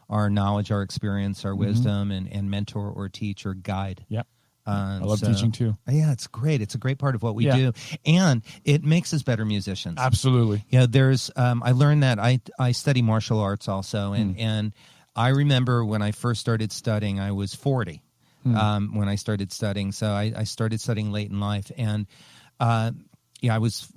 our knowledge, our experience, our wisdom, and mentor or teach or guide. Yeah. I love teaching too. Yeah, it's great. It's a great part of what we do. And it makes us better musicians. Absolutely. Yeah, there's I learned that I study martial arts also, and I remember when I first started studying, I was 40 when I started studying. So I started studying late in life, and I was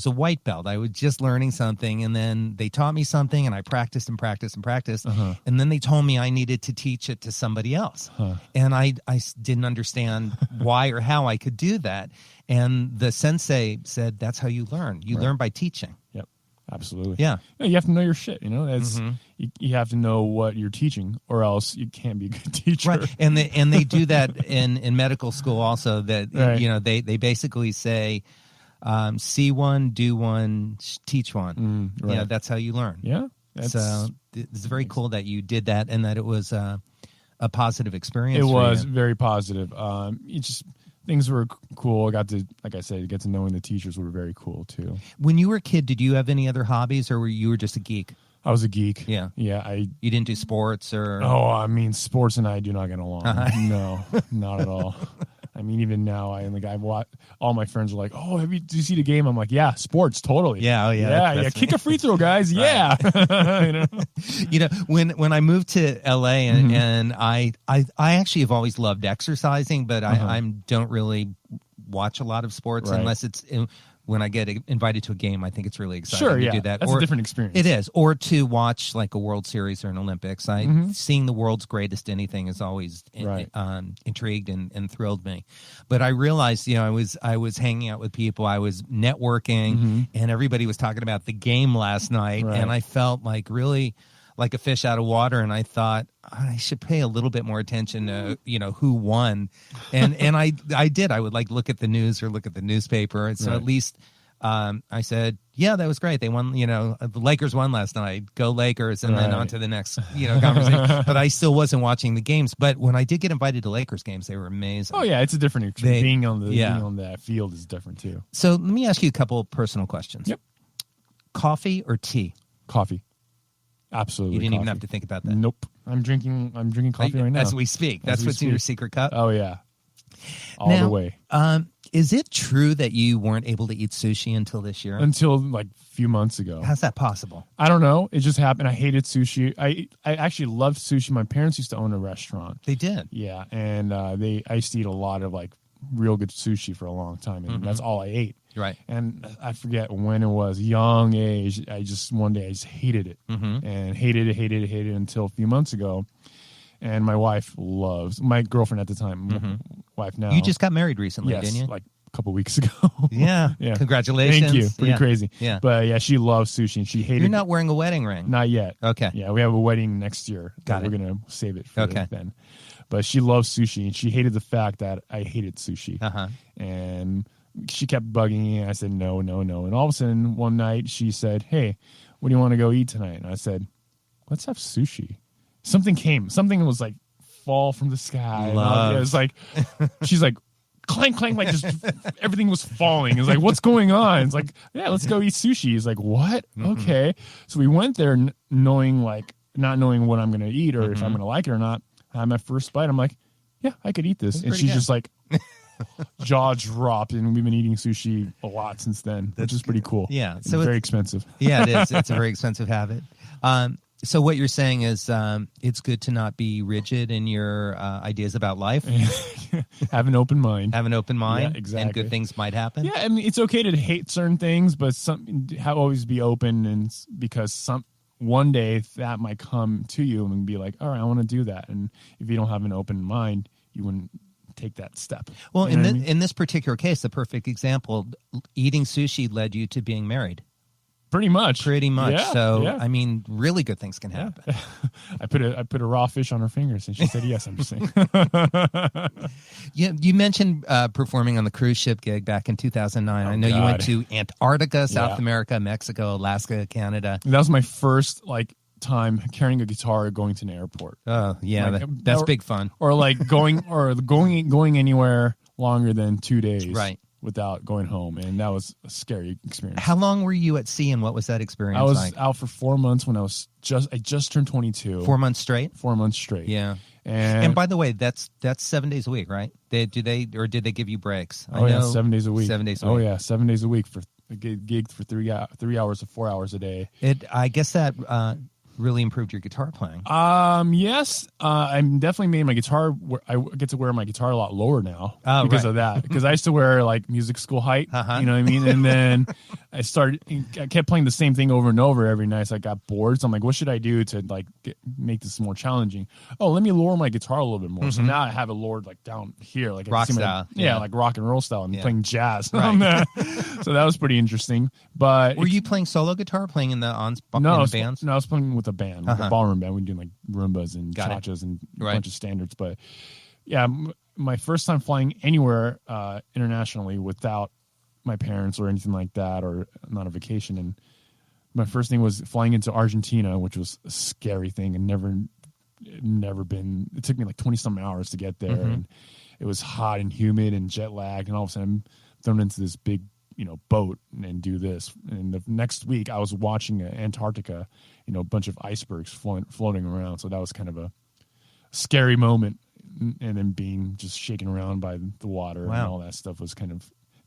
a white belt. I was just learning something, and then they taught me something, and I practiced and practiced and practiced, and then they told me I needed to teach it to somebody else, and I didn't understand why or how I could do that. And the sensei said, "That's how you learn. You learn by teaching." Yep, absolutely. Yeah, you have to know your shit. You know, that's you have to know what you're teaching, or else you can't be a good teacher. Right, and they do that in medical school also. That you know they basically say, see one, do one, teach one. Yeah, that's how you learn. Yeah. So it's very cool that you did that and that it was a positive experience. It was very positive. Things were cool. I got to, like I said, get to knowing the teachers were very cool too. When you were a kid, did you have any other hobbies, or were you just a geek? I was a geek. Yeah. Yeah. You didn't do sports or? Oh, I mean, sports and I do not get along. No, not at all. I mean, even now, all my friends are like, "Oh, did you see the game?" I'm like, "Yeah, sports, totally." Yeah, yeah. Kick a free throw, guys. Yeah. You know, when I moved to LA and I actually have always loved exercising, but I don't really watch a lot of sports unless it's when I get invited to a game. I think it's really exciting to do that. That's a different experience. It is, or to watch like a World Series or an Olympics. Seeing the world's greatest anything has always intrigued and thrilled me. But I realized, you know, I was hanging out with people, I was networking, and everybody was talking about the game last night, and I felt like really like a fish out of water, and I thought I should pay a little bit more attention to, you know, who won, and I did. I would like look at the news or look at the newspaper, and so at least I said, yeah, that was great. They won, you know, the Lakers won last night. Go Lakers, and then on to the next, you know, conversation. But I still wasn't watching the games. But when I did get invited to Lakers games, they were amazing. Oh yeah, it's a different experience. Being on that field is different too. So let me ask you a couple of personal questions. Yep. Coffee or tea? Coffee. Absolutely. You didn't coffee. even have to think about that. Nope. I'm drinking coffee right now. As we speak. That's what's in your secret cup? Oh, yeah. All the way. Is it true that you weren't able to eat sushi until this year? Until like a few months ago. How's that possible? I don't know. It just happened. I hated sushi. I actually loved sushi. My parents used to own a restaurant. They did? Yeah. And I used to eat a lot of like real good sushi for a long time. And that's all I ate. Right. And I forget when it was, young age, one day I just hated it. And hated it until a few months ago. And my my girlfriend at the time, wife now. You just got married recently, didn't you? Like a couple weeks ago. Yeah. Congratulations. Thank you. Pretty crazy. Yeah. But yeah, she loves sushi and she hated it. You're not wearing a wedding ring? Not yet. Okay. Yeah, we have a wedding next year. We're going to save it for then. But she loves sushi and she hated the fact that I hated sushi. And she kept bugging me. And I said, no. And all of a sudden, one night, she said, hey, what do you want to go eat tonight? And I said, let's have sushi. Something was like fall from the sky. It was like, she's like, clank, clank, like just everything was falling. It's like, what's going on? It's like, yeah, let's go eat sushi. He's like, what? Okay. So we went there not knowing what I'm going to eat or if I'm going to like it or not. I had my first bite. I'm like, yeah, I could eat this. And she's just like, jaw dropped. And we've been eating sushi a lot since then, which is pretty cool. Yeah. So it's very expensive. Yeah, it is. It's a very expensive habit. So what you're saying is it's good to not be rigid in your ideas about life. Have an open mind. Have an open mind. Yeah, exactly. And good things might happen. Yeah, I mean, it's okay to hate certain things, but always be open, and because one day that might come to you and be like, all right, I want to do that. And if you don't have an open mind, you wouldn't take that step. Well, in this particular case, the perfect example, eating sushi led you to being married. Pretty much. Yeah, so, yeah. I mean, really good things can happen. I put a raw fish on her fingers, and she said yes. I'm just saying. You mentioned performing on the cruise ship gig back in 2009. I know you went to Antarctica, South America, Mexico, Alaska, Canada. That was my first time carrying a guitar going to an airport. Oh yeah, that's big fun. Or going anywhere longer than 2 days. Right. Without going home, and that was a scary experience. How long were you at sea, and what was that experience like? I was like? out for 4 months when I just turned 22. 4 months straight? 4 months straight. Yeah. And by the way, that's 7 days a week, right? Did they give you breaks? Yeah, 7 days a week. 7 days a week. Oh yeah, 7 days a week for a gig for 3 hours to 4 hours a day. I guess that really improved your guitar playing. Yes. I'm definitely made my guitar. I get to wear my guitar a lot lower now because of that. Because I used to wear music school height. You know what I mean? And then I kept playing the same thing over and over every night. So I got bored. So I'm like, what should I do to make this more challenging? Oh, let me lower my guitar a little bit more. So now I have it lowered down here, rock style. Like rock and roll style, and playing jazz on that. So that was pretty interesting. But were you playing solo guitar, playing in the bands? No, I was playing with a band, a ballroom band. We do Rumbas and cha-chas and a bunch of standards. But yeah, my first time flying anywhere internationally without my parents or anything like that, or not a vacation. And my first thing was flying into Argentina, which was a scary thing, and never been. It took me 20-some hours to get there, and it was hot and humid and jet lagged, and all of a sudden I'm thrown into this big boat and do this. And the next week I was watching Antarctica, a bunch of icebergs floating around. So that was kind of a scary moment. And then being just shaken around by the water and all that stuff was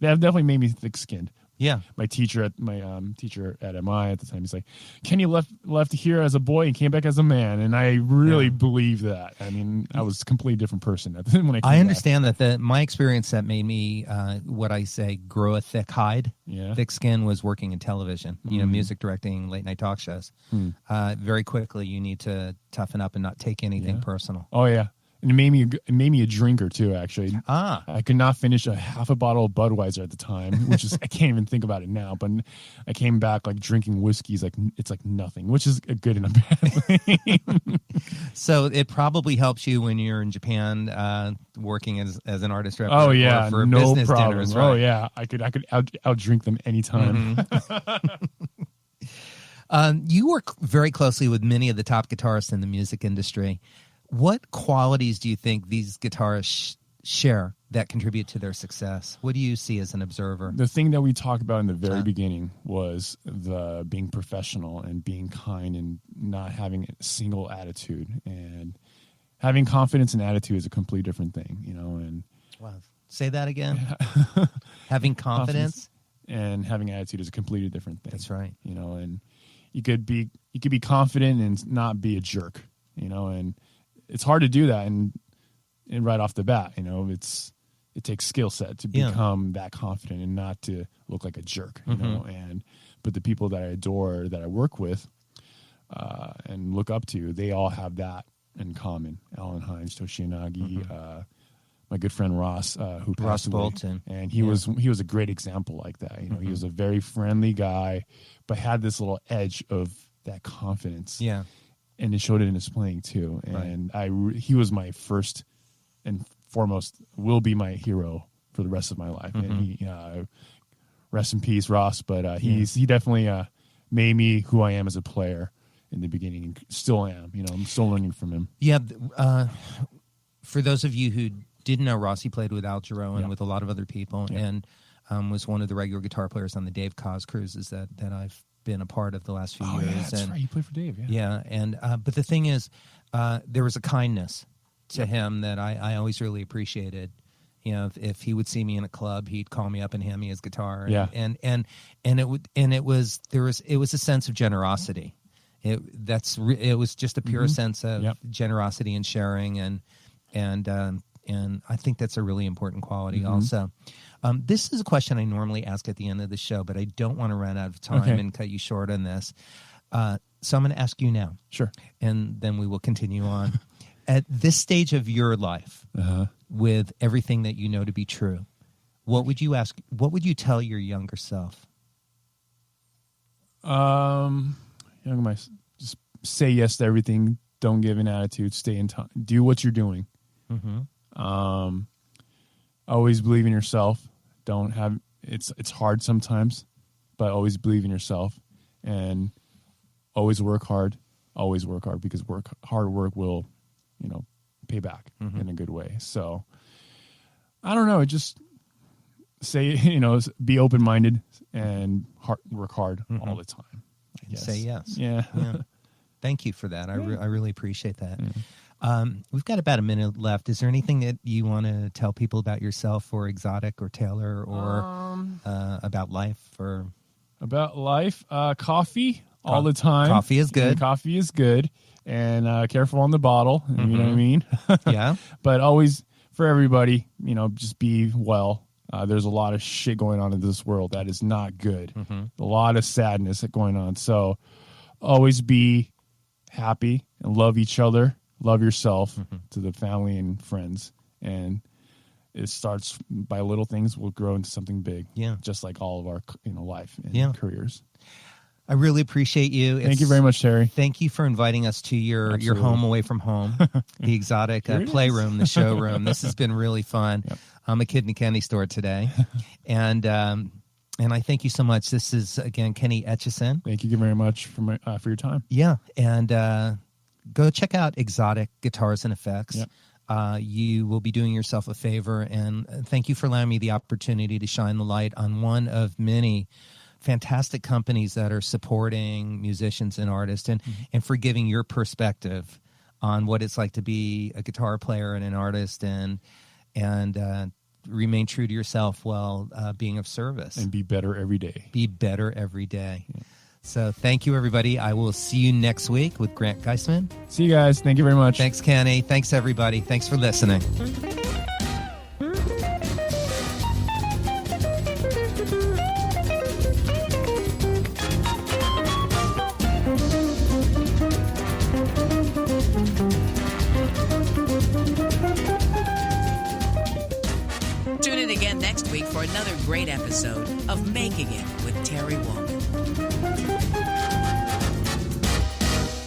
that definitely made me thick-skinned. Yeah. My teacher at MI at the time, he's like, Kenny left here as a boy and came back as a man. And I really believe that. I mean, I was a completely different person when I came back. I understand that my experience that made me, what I say, grow a thick hide, thick skin, was working in television, music directing, late night talk shows. Very quickly, you need to toughen up and not take anything personal. Oh, yeah. And it made me a drinker too, actually. I could not finish a half a bottle of Budweiser at the time, which is, I can't even think about it now. But I came back drinking whiskeys, it's nothing, which is a good and a bad thing. So it probably helps you when you're in Japan working as an artist rep. Oh yeah, for no business problem. dinners, right? Oh yeah, I could out drink them anytime. You work very closely with many of the top guitarists in the music industry. What qualities do you think these guitarists share that contribute to their success? What do you see as an observer? The thing that we talked about in the very beginning was the being professional and being kind and not having a single attitude. And having confidence and attitude is a completely different thing, And wow. Say that again. Having confidence and having attitude is a completely different thing. That's right. And you could be confident and not be a jerk, and it's hard to do that and right off the bat, it takes skill set to become that confident and not to look like a jerk, but the people that I adore, that I work with, and look up to, they all have that in common. Alan Hines, Toshinagi, my good friend Ross, who passed away, Bolton, and he was a great example like that. He was a very friendly guy, but had this little edge of that confidence. Yeah. And it showed it in his playing too. And he was my first and foremost, will be my hero for the rest of my life. And he, rest in peace, Ross. But he definitely made me who I am as a player in the beginning, and still am. I'm still learning from him. Yeah. For those of you who didn't know Ross, he played with Al Jarreau and Yeah. with a lot of other people, and was one of the regular guitar players on the Dave Koz cruises that I've been a part of the last few years. Yeah, that's right. You played for Dave. Yeah, and but the thing is, there was a kindness to him that I always really appreciated. You know, if he would see me in a club, he'd call me up and hand me his guitar. And, it was a sense of generosity. It was just a pure sense of generosity and sharing, and I think that's a really important quality also. This is a question I normally ask at the end of the show, but I don't want to run out of time and cut you short on this. So I'm going to ask you now. Sure. And then we will continue on. At this stage of your life, with everything that you know to be true, what would you ask? What would you tell your younger self? Just say yes to everything. Don't give an attitude. Stay in time. Do what you're doing. Always believe in yourself. Don't have it's hard sometimes, but always believe in yourself, and always work hard. Always work hard, because hard work will, pay back in a good way. So I don't know. Just say, be open-minded and work hard all the time. I guess. Say yes. Yeah. Thank you for that. I really appreciate that. We've got about a minute left. Is there anything that you want to tell people about yourself or Xotic or Taylor or about life or about life? Coffee all the time. Coffee is good. Coffee is good. And careful on the bottle. You know what I mean? Yeah. But always, for everybody, just be well. There's a lot of shit going on in this world that is not good. A lot of sadness going on. So always be happy and love each other. Love yourself to the family and friends. And it starts by little things, will grow into something big. Yeah. Just like all of our life and careers. I really appreciate you. Thank you very much, Terry. Thank you for inviting us to your home away from home, the Xotic Playroom, the showroom. This has been really fun. I'm a kid in a candy store today. And I thank you so much. This is, again, Kenny Echizen. Thank you very much for your time. Yeah. And go check out Xotic Guitars and Effects. Yep. You will be doing yourself a favor. And thank you for allowing me the opportunity to shine the light on one of many fantastic companies that are supporting musicians and artists, and for giving your perspective on what it's like to be a guitar player and an artist, and remain true to yourself while being of service. And be better every day. Be better every day. Yeah. So thank you, everybody. I will see you next week with Grant Geisman. See you guys. Thank you very much. Thanks, Kenny. Thanks, everybody. Thanks for listening. Tune in again next week for another great episode of Making It with Terry Woman.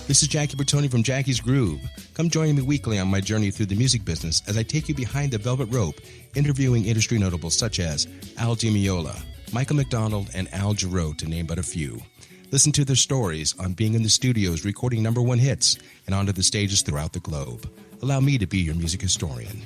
This is Jackie Bertoni from Jackie's Groove. Come join me weekly on my journey through the music business as I take you behind the velvet rope, interviewing industry notables such as Al Di Meola, Michael McDonald, and Al Jarreau, to name but a few. Listen to their stories on being in the studios recording #1 hits and onto the stages throughout the globe. Allow me to be your music historian.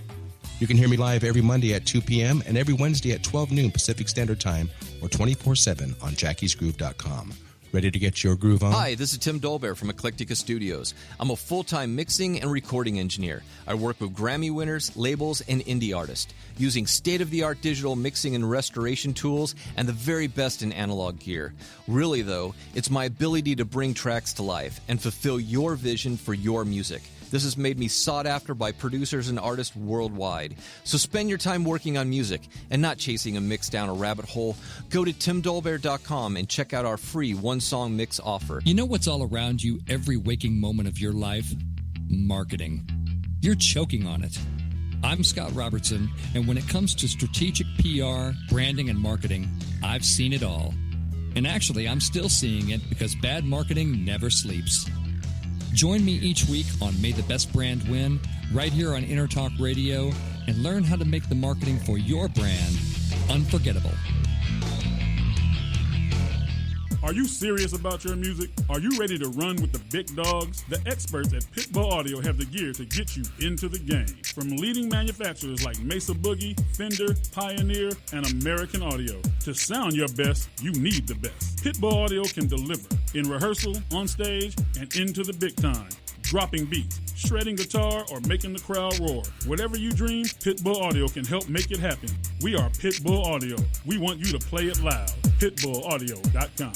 You can hear me live every Monday at 2 p.m. and every Wednesday at 12 noon Pacific Standard Time, or 24/7 on jackiesgroove.com. Ready to get your groove on? Hi, this is Tim Dolbear from Eclectic Studios. I'm a full-time mixing and recording engineer. I work with Grammy winners, labels, and indie artists, using state-of-the-art digital mixing and restoration tools and the very best in analog gear. Really, though, it's my ability to bring tracks to life and fulfill your vision for your music. This has made me sought after by producers and artists worldwide. So spend your time working on music and not chasing a mix down a rabbit hole. Go to timdolbear.com and check out our free one-song mix offer. You know what's all around you every waking moment of your life? Marketing. You're choking on it. I'm Scott Robertson, and when it comes to strategic PR, branding, and marketing, I've seen it all. And actually, I'm still seeing it because bad marketing never sleeps. Join me each week on May the Best Brand Win, right here on Intertalk Radio, and learn how to make the marketing for your brand unforgettable. Are you serious about your music? Are you ready to run with the big dogs? The experts at Pitbull Audio have the gear to get you into the game. From leading manufacturers like Mesa Boogie, Fender, Pioneer, and American Audio. To sound your best, you need the best. Pitbull Audio can deliver in rehearsal, on stage, and into the big time. Dropping beats, shredding guitar, or making the crowd roar. Whatever you dream, Pitbull Audio can help make it happen. We are Pitbull Audio. We want you to play it loud. PitbullAudio.com.